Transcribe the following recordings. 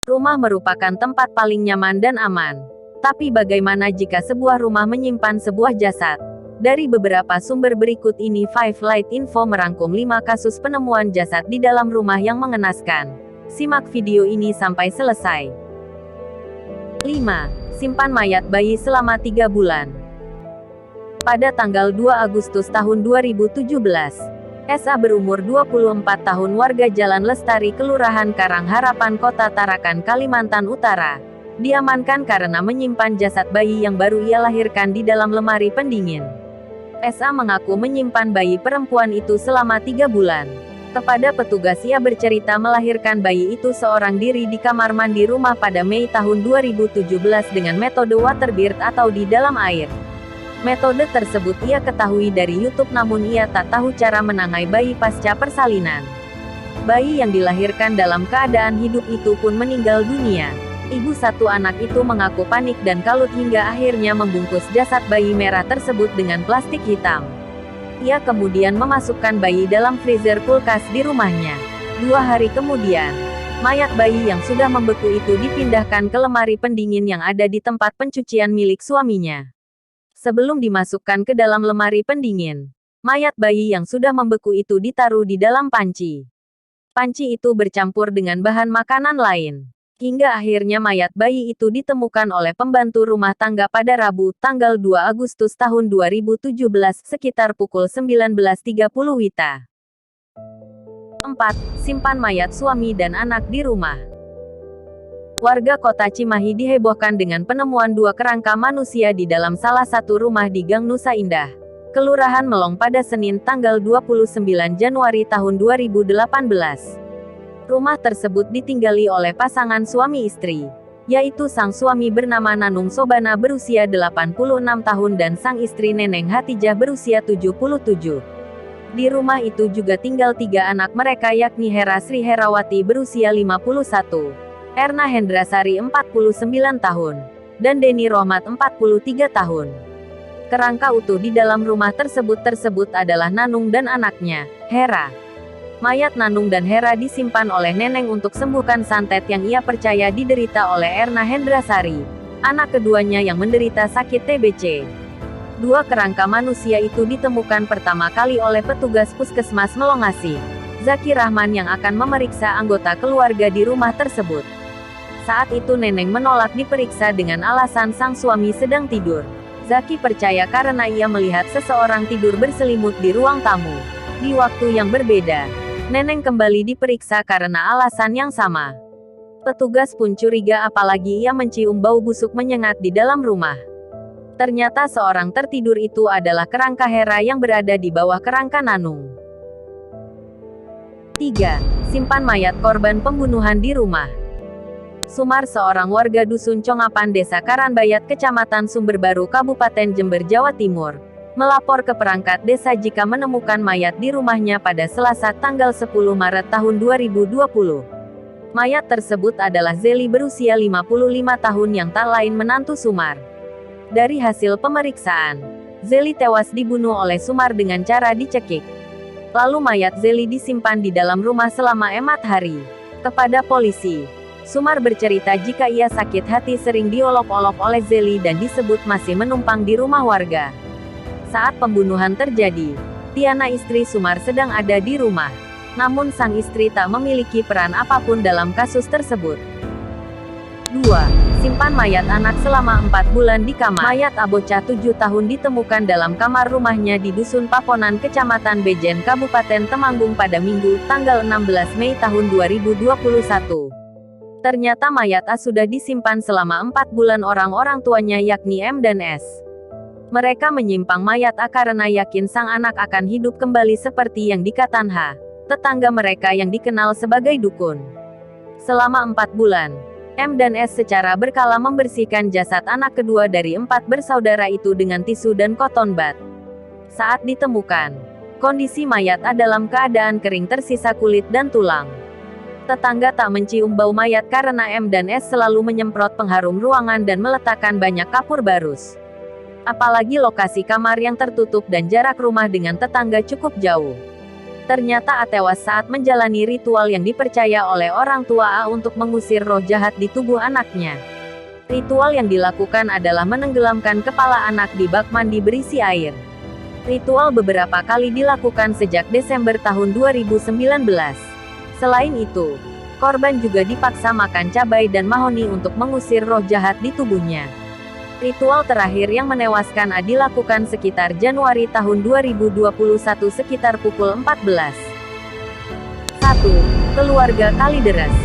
Rumah merupakan tempat paling nyaman dan aman. Tapi bagaimana jika sebuah rumah menyimpan sebuah jasad? Dari beberapa sumber berikut ini, Five Light Info merangkum 5 kasus penemuan jasad di dalam rumah yang mengenaskan. Simak video ini sampai selesai. 5. Simpan mayat bayi selama 3 bulan. Pada tanggal 2 Agustus tahun 2017, SA berumur 24 tahun warga Jalan Lestari Kelurahan Karang Harapan Kota Tarakan, Kalimantan Utara, diamankan karena menyimpan jasad bayi yang baru ia lahirkan di dalam lemari pendingin. SA mengaku menyimpan bayi perempuan itu selama 3 bulan. Kepada petugas ia bercerita melahirkan bayi itu seorang diri di kamar mandi rumah pada Mei tahun 2017 dengan metode waterbirth atau di dalam air. Metode tersebut ia ketahui dari YouTube, namun ia tak tahu cara menangai bayi pasca persalinan. Bayi yang dilahirkan dalam keadaan hidup itu pun meninggal dunia. Ibu satu anak itu mengaku panik dan kalut hingga akhirnya membungkus jasad bayi merah tersebut dengan plastik hitam. Ia kemudian memasukkan bayi dalam freezer kulkas di rumahnya. 2 hari kemudian, mayat bayi yang sudah membeku itu dipindahkan ke lemari pendingin yang ada di tempat pencucian milik suaminya. Sebelum dimasukkan ke dalam lemari pendingin, mayat bayi yang sudah membeku itu ditaruh di dalam panci. Panci itu bercampur dengan bahan makanan lain. Hingga akhirnya mayat bayi itu ditemukan oleh pembantu rumah tangga pada Rabu, tanggal 2 Agustus tahun 2017 sekitar pukul 19.30 WITA. 4. Simpan mayat suami dan anak di rumah. Warga kota Cimahi dihebohkan dengan penemuan 2 kerangka manusia di dalam salah satu rumah di Gang Nusa Indah, Kelurahan Melong pada Senin tanggal 29 Januari tahun 2018. Rumah tersebut ditinggali oleh pasangan suami istri, yaitu sang suami bernama Nanung Sobana berusia 86 tahun dan sang istri Neneng Hatijah berusia 77. Di rumah itu juga tinggal 3 anak mereka, yakni Hera Sri Herawati berusia 51. Erna Hendrasari 49 tahun, dan Deni Rohmat 43 tahun. Kerangka utuh di dalam rumah tersebut adalah Nanung dan anaknya, Hera. Mayat Nanung dan Hera disimpan oleh Neneng untuk sembuhkan santet yang ia percaya diderita oleh Erna Hendrasari, anak keduanya yang menderita sakit TBC. 2 kerangka manusia itu ditemukan pertama kali oleh petugas Puskesmas Melongasih, Zaki Rahman, yang akan memeriksa anggota keluarga di rumah tersebut. Saat itu Neneng menolak diperiksa dengan alasan sang suami sedang tidur. Zaki percaya karena ia melihat seseorang tidur berselimut di ruang tamu. Di waktu yang berbeda, Neneng kembali diperiksa karena alasan yang sama. Petugas pun curiga apalagi ia mencium bau busuk menyengat di dalam rumah. Ternyata seorang tertidur itu adalah kerangka Hera yang berada di bawah kerangka Nanung. 3. Simpan mayat korban pembunuhan di rumah. Sumar, seorang warga Dusun Congapan, Desa Karanbayat, Kecamatan Sumberbaru, Kabupaten Jember, Jawa Timur, melapor ke perangkat desa jika menemukan mayat di rumahnya pada Selasa tanggal 10 Maret tahun 2020. Mayat tersebut adalah Zeli berusia 55 tahun yang tak lain menantu Sumar. Dari hasil pemeriksaan, Zeli tewas dibunuh oleh Sumar dengan cara dicekik. Lalu mayat Zeli disimpan di dalam rumah selama 4 hari. Kepada polisi, Sumar bercerita jika ia sakit hati sering diolok-olok oleh Zeli dan disebut masih menumpang di rumah warga. Saat pembunuhan terjadi, Tiana, istri Sumar, sedang ada di rumah. Namun sang istri tak memiliki peran apapun dalam kasus tersebut. 2. Simpan mayat anak selama 4 bulan di kamar. Mayat bocah 7 tahun ditemukan dalam kamar rumahnya di Dusun Paponan, Kecamatan Bejen, Kabupaten Temanggung pada Minggu, tanggal 16 Mei tahun 2021. Ternyata mayat A sudah disimpan selama 4 bulan orang tuanya, yakni M dan S. Mereka menyimpang mayat A karena yakin sang anak akan hidup kembali seperti yang dikatakan H, tetangga mereka yang dikenal sebagai dukun. Selama 4 bulan, M dan S secara berkala membersihkan jasad anak kedua dari 4 bersaudara itu dengan tisu dan cotton bud. Saat ditemukan, kondisi mayat A dalam keadaan kering, tersisa kulit dan tulang. Tetangga tak mencium bau mayat karena M dan S selalu menyemprot pengharum ruangan dan meletakkan banyak kapur barus. Apalagi lokasi kamar yang tertutup dan jarak rumah dengan tetangga cukup jauh. Ternyata A tewas saat menjalani ritual yang dipercaya oleh orang tua A untuk mengusir roh jahat di tubuh anaknya. Ritual yang dilakukan adalah menenggelamkan kepala anak di bak mandi berisi air. Ritual beberapa kali dilakukan sejak Desember tahun 2019. Selain itu, korban juga dipaksa makan cabai dan mahoni untuk mengusir roh jahat di tubuhnya. Ritual terakhir yang menewaskan A dilakukan sekitar Januari tahun 2021 sekitar pukul 14. 1. Keluarga Kalideres.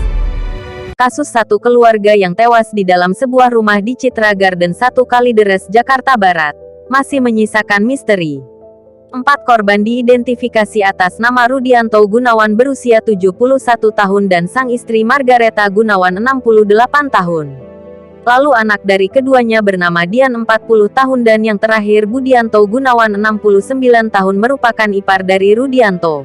Kasus satu keluarga yang tewas di dalam sebuah rumah di Citra Garden 1 Kalideres, Jakarta Barat, masih menyisakan misteri. 4 korban diidentifikasi atas nama Rudianto Gunawan berusia 71 tahun dan sang istri Margareta Gunawan 68 tahun. Lalu anak dari keduanya bernama Dian 40 tahun dan yang terakhir Budianto Gunawan 69 tahun merupakan ipar dari Rudianto.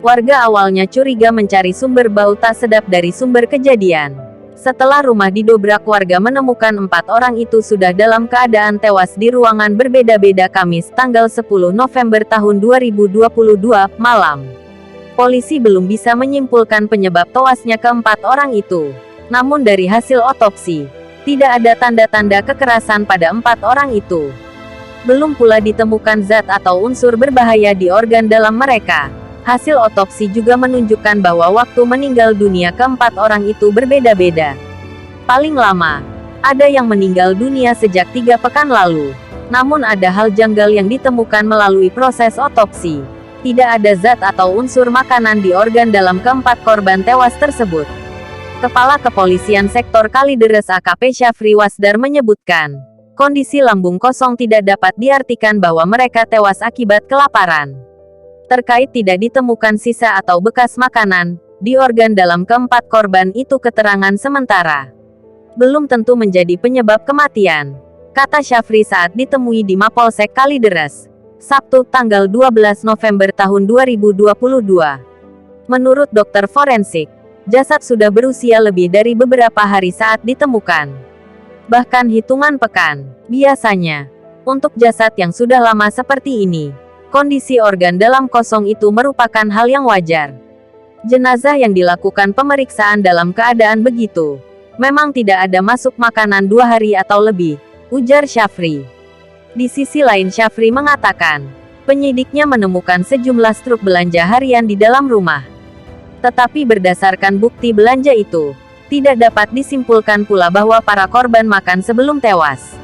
Warga awalnya curiga mencari sumber bau tak sedap dari sumber kejadian. Setelah rumah didobrak, warga menemukan 4 orang itu sudah dalam keadaan tewas di ruangan berbeda-beda Kamis tanggal 10 November tahun 2022 malam. Polisi belum bisa menyimpulkan penyebab tewasnya keempat orang itu. Namun dari hasil otopsi, tidak ada tanda-tanda kekerasan pada 4 orang itu. Belum pula ditemukan zat atau unsur berbahaya di organ dalam mereka. Hasil otopsi juga menunjukkan bahwa waktu meninggal dunia keempat orang itu berbeda-beda. Paling lama, ada yang meninggal dunia sejak 3 pekan lalu. Namun ada hal janggal yang ditemukan melalui proses otopsi. Tidak ada zat atau unsur makanan di organ dalam keempat korban tewas tersebut. Kepala Kepolisian Sektor Kalideres AKP Syafri Wasdar menyebutkan, kondisi lambung kosong tidak dapat diartikan bahwa mereka tewas akibat kelaparan. Terkait tidak ditemukan sisa atau bekas makanan di organ dalam keempat korban itu, keterangan sementara belum tentu menjadi penyebab kematian, kata Syafri saat ditemui di Mapolsek Kalideres, Sabtu tanggal 12 November tahun 2022. Menurut dokter forensik, jasad sudah berusia lebih dari beberapa hari saat ditemukan. Bahkan hitungan pekan. Biasanya, untuk jasad yang sudah lama seperti ini, kondisi organ dalam kosong itu merupakan hal yang wajar. Jenazah yang dilakukan pemeriksaan dalam keadaan begitu, memang tidak ada masuk makanan 2 hari atau lebih, ujar Syafri. Di sisi lain Syafri mengatakan, penyidiknya menemukan sejumlah struk belanja harian di dalam rumah. Tetapi berdasarkan bukti belanja itu, tidak dapat disimpulkan pula bahwa para korban makan sebelum tewas.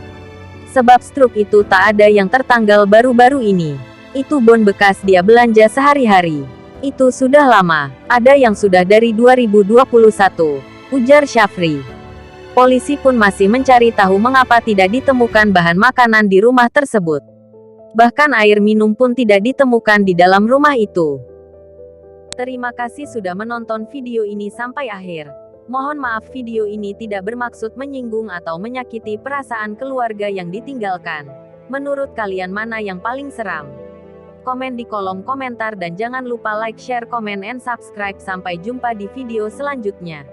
Sebab struk itu tak ada yang tertanggal baru-baru ini. Itu bon bekas dia belanja sehari-hari. Itu sudah lama, ada yang sudah dari 2021, ujar Syafri. Polisi pun masih mencari tahu mengapa tidak ditemukan bahan makanan di rumah tersebut. Bahkan air minum pun tidak ditemukan di dalam rumah itu. Terima kasih sudah menonton video ini sampai akhir. Mohon maaf video ini tidak bermaksud menyinggung atau menyakiti perasaan keluarga yang ditinggalkan. Menurut kalian mana yang paling seram? Komen di kolom komentar dan jangan lupa like, share, komen, and subscribe. Sampai jumpa di video selanjutnya.